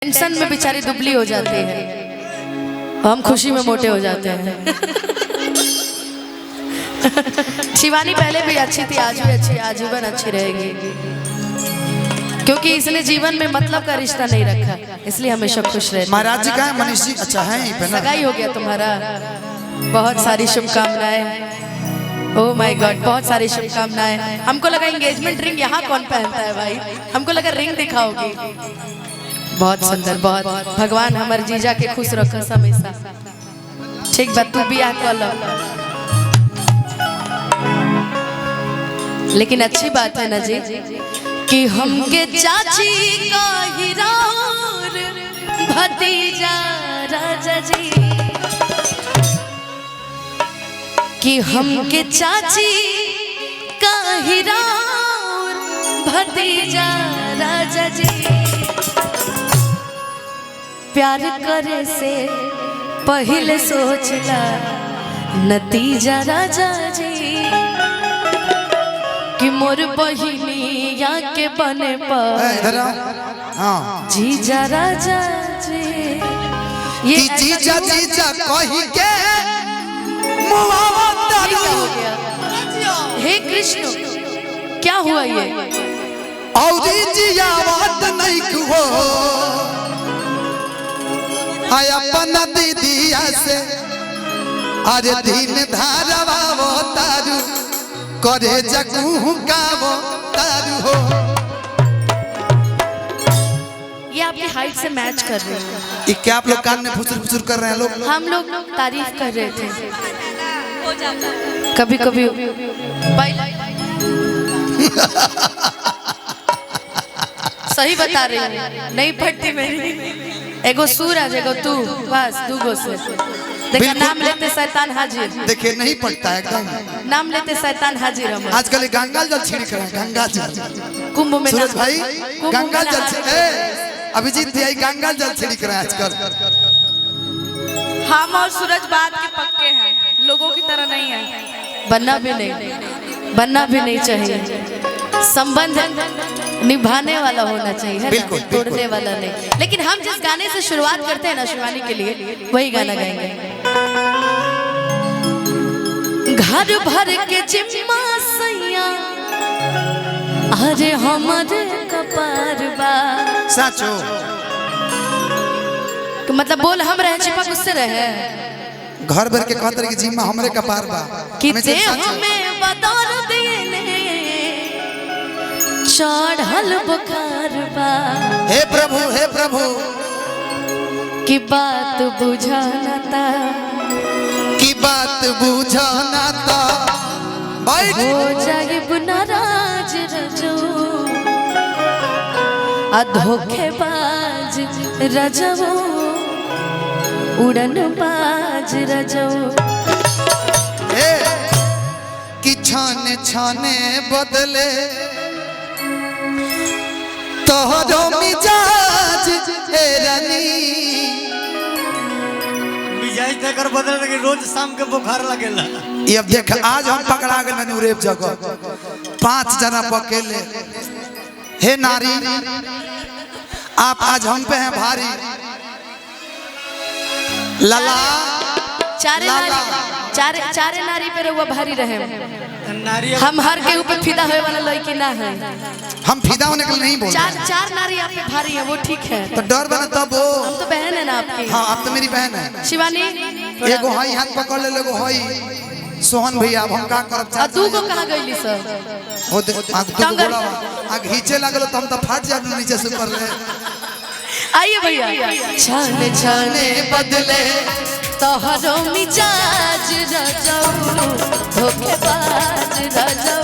Tension में बेचारे दुबली हो जाते हैं, हम खुशी में मोटे हो जाते हैं। शिवानी पहले भी अच्छी थी, आज भी अच्छी, आजीवन अच्छी रहेगी, क्योंकि इसने जीवन में मतलब का रिश्ता नहीं रखा, इसलिए हमेशा खुश रहे। महाराज जी का है, मनीष जी अच्छा है, सगाई हो गया तुम्हारा, बहुत सारी शुभकामनाएं। ओह माय गॉड, बहुत सारी शुभकामनाएं। हमको लगा एंगेजमेंट रिंग यहाँ कौन पहनता है भाई, हमको लगा रिंग दिखाओगी। बहुत सुंदर, बहुत भगवान हमारे जीजा के खुश रखस हमेशा। ठीक बात, तू भी आ कर लो। लेकिन अच्छी बात है ना जी कि हमके चाची का हीरा भतीजा राजा जी, कि हमके चाची का हीरा भतीजा राजा जी, प्यार करे से पहले सोचला नतीजा राजा जी, कि मोर बहिनिया के बने पर जीजा राजा जी। ये जीजा जीजा कही के हो गया। हे कृष्ण, क्या हुआ ये? औरी जिया बात नहीं को आया पना दीदिया से, अरे दिन धारवा वो तारू करे जगू का वो तारू हो। ये आपकी हाइट से मैच कर रहे हैं। ये क्या आप लोग कान में फुसुर फुसुर कर रहे हैं लोग? हम लोग तारीफ कर रहे थे, कभी कभी सही बता रही हूँ, नहीं पढ़ती मेरी। एगो सूरज, एगो तू, बस दूगो से देखा, नाम लेते शैतान हाजिर। देखिए नहीं पड़ता एकदम, नाम लेते शैतान हाजिर। हम आजकल गंगा जल छिड़क रहे हैं, गंगा जल। कुंभ में सूरज भाई गंगा जल, अभिजीत भाई गंगा जल छिड़क रहे हैं आजकल। हम और सूरज बात के पक्के हैं, लोगों की तरह नहीं है। बनना भी नहीं, बनना भी नहीं चाहिए। संबंध निभाने वाला होना चाहिए, बिल्कुल, तोड़ने वाला नहीं। लेकिन हम जिस गाने से शुरुआत करते हैं ना शिवानी के लिए, वही गाना गाएंगे। घर भर के जिम्मा सैया, अरे हमारे कपार बा। साचो मतलब बोल हम रहे चिपक उससे रहे, घर भर के कहते कि जिम्मा हमरे कपार बा, कि ते हमें बदौर दिए ने चढ़ल बुखार बा। हे प्रभु, हे प्रभु, की बात बुझाना ता, की बात बुझाना ता, हो जाए नाराज रजो, आ धोखेबाज रजो, उड़न बाज रजो। कि छाने छाने बदले तोहरो मिजाज ए रानी, मिजाज तेकर बदल लगे, रोज शाम के बुखार लगेला। ये अब देख, आज हम पकड़ा गए मैंने उरेब जगह 5 जना पकेले। हे नारी, आप आज हम पे हैं भारी। लाला चारे नारी पे रहुआ भारी रहे। नारी हम हर के ऊपर फिदा होए वाला लड़की ना है। हम फिदा होने के लिए नहीं बोल रहे। चार नारी आप पे भारी है, वो ठीक है। तो डर बना तब हो। हम तो बहन है ना आपकी। हाँ, आप तो मेरी बहन है। शिवानी एगो हाई हाथ पकड़ ले, एगो हाई सोहन भैया, अब हम का करब? आ तू को कहां गईली सर? हो दे आग तो बोला आग घींचे लागलो तो हम तो फट जाब नीचे से ऊपर ले। आइए भैया। छाने छाने बदले तोहरो मिजाज रजौ, धोखेबाज रजौ,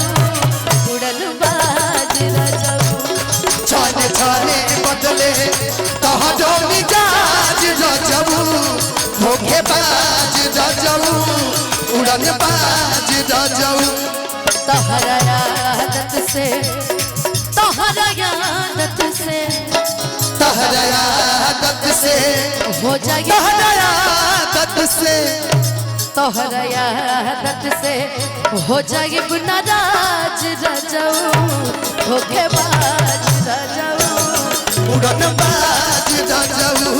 उड़न बाज रजौ। छाने छाने बदले तोहरो मिजाज रजौ, धोखेबाज रजौ, उड़न बाज रजौ। तोहरा आदत से, तोहरा आदत से, तोहरा आदत से हो जाए, तोहरा आदत से, तोहरा आदत से हो जाए नाराज रजौ, धोखेबाज रजौ, उड़न बाज रजऊ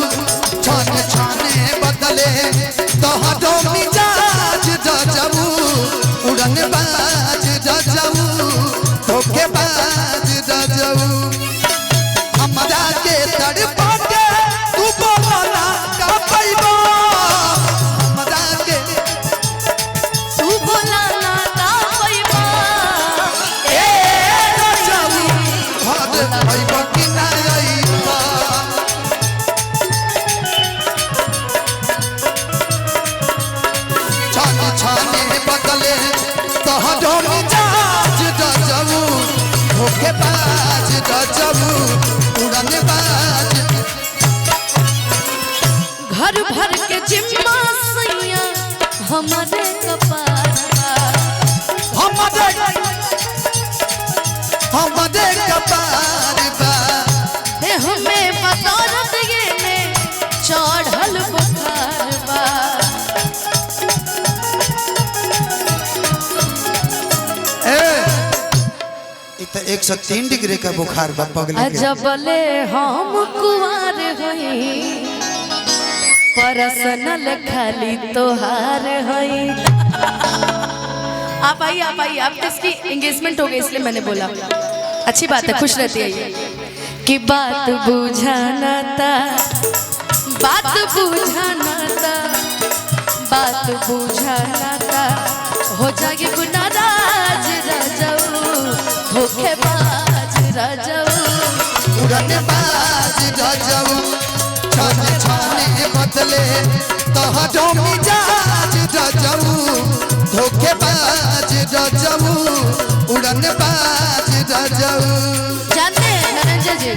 छाने छाने बदले तोहरो मिजाज रजऊ उड़न बाज रजऊ धोखे बाज रजऊ हमरा के तड़पा के तू बोला का पैबा हमरा के तू बोला ना का पैबा ए रजऊ भाग पैबा कि ना आईबा छाने छाने बदले तोहरो मिजाज रजऊ धोखे बाज रजऊ उड़न बाज घर भर के जिम्मा सैया हमारे कपार हमरे कपार बा हे हमें बदौलत ये ने चढ़ल बुखार बा इत 103 डिग्री का बुखार बा पगले के अजबले हम कुंवर हई पर्सनल खाली तोहार हई आप आइए आप किसकी एंगेजमेंट हो गई इसलिए मैंने बोला अच्छी बात है खुश रहती है ये कि बात बुझाना था बात बुझाना था हो जाएगी गुनाराज रजऊ धोखेबाज रजऊ उड़न बाज रजऊ छाने छाने बदले तोहरो मिजाज रजऊ धोखे बाज रजऊ उड़न बाज रजऊ जानते हैं धनंजय जी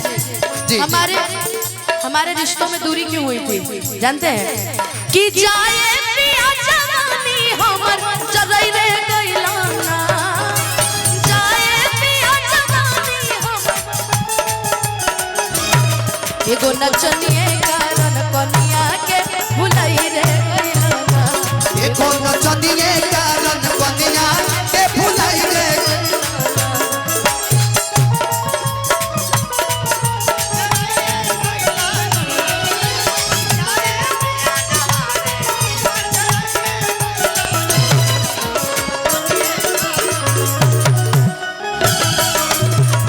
जी। हमारे रिश्तों में दूरी क्यों हुई थी जानते हैं कि जाए पिया जवानी हमर जरई रे गइलाना जाए पिया जवानी हमर एगो नचनिए कारण कनिया के भुलई रे गइलाना एको नचनिए कारण कनिया के भुलाई रे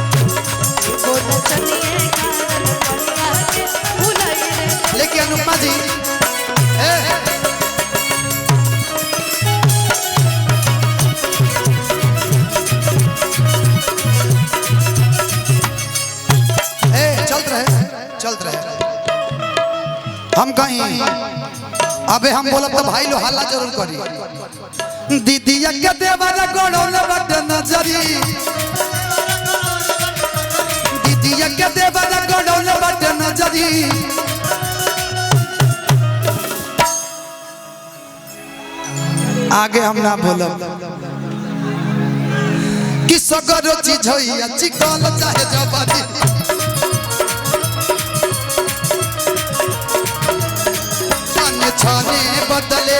एगो नचनिए कारण कनिया के भुलई रे लेकिन अनुपमा जी ए चलत रहे हम कहीं अबे हम बोलब तो भाई लो हल्ला जरूर करी दीदिया के देवर गोड़ोल बट नजरी दीदिया के देवर गोड़ोल बट नजरी आगे हम ना बोलब कि सगरो चीज होइया चिकन चाहे जवानी छाने छाने बदले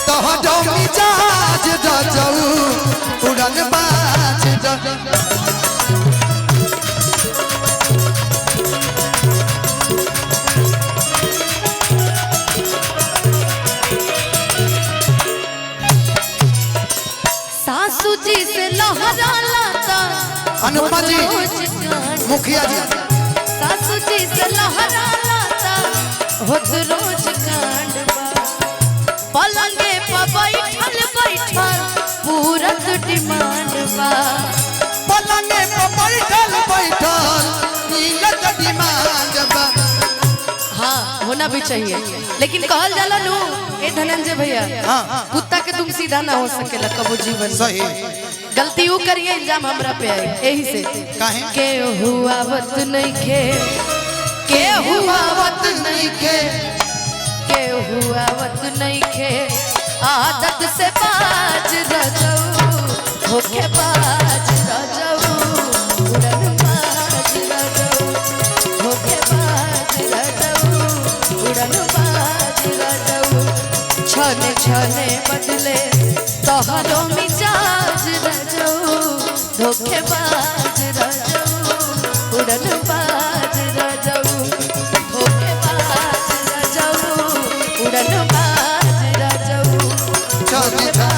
तोहरो मिजाज रजऊ उड़न बाज सासू जी से लहरा लाता अनुपमा जी मुखिया जी सासू जी से लहरा लाता होत रोज कांडवा पलंगे पर बैठल पूरत डिमांड बा पलंगे पर बैठल नीलत डिमांड बा हाँ होना भी चाहिए लेकिन कहल जाला नु ए धनंजय भैया हाँ। कुत्ता के तुम सीधा ना हो सकेला कबो जीवन सही गलती ऊ करिए इल्जाम हमरा पे आई यही से काहे के हुआवत नहीं खे के हुआवत नहीं खे के हुआवत नहीं खे आदत से बाज रजऊ होके बाज रजऊ उड़न बाज रजऊ होके बाज रजऊ उड़न बाज रजऊ छने छने बदले तोहरो मिजाज रजऊ धोखे बाज रजऊ उड़न बाज रजऊ उड़न बाज राजऊ छाती छाती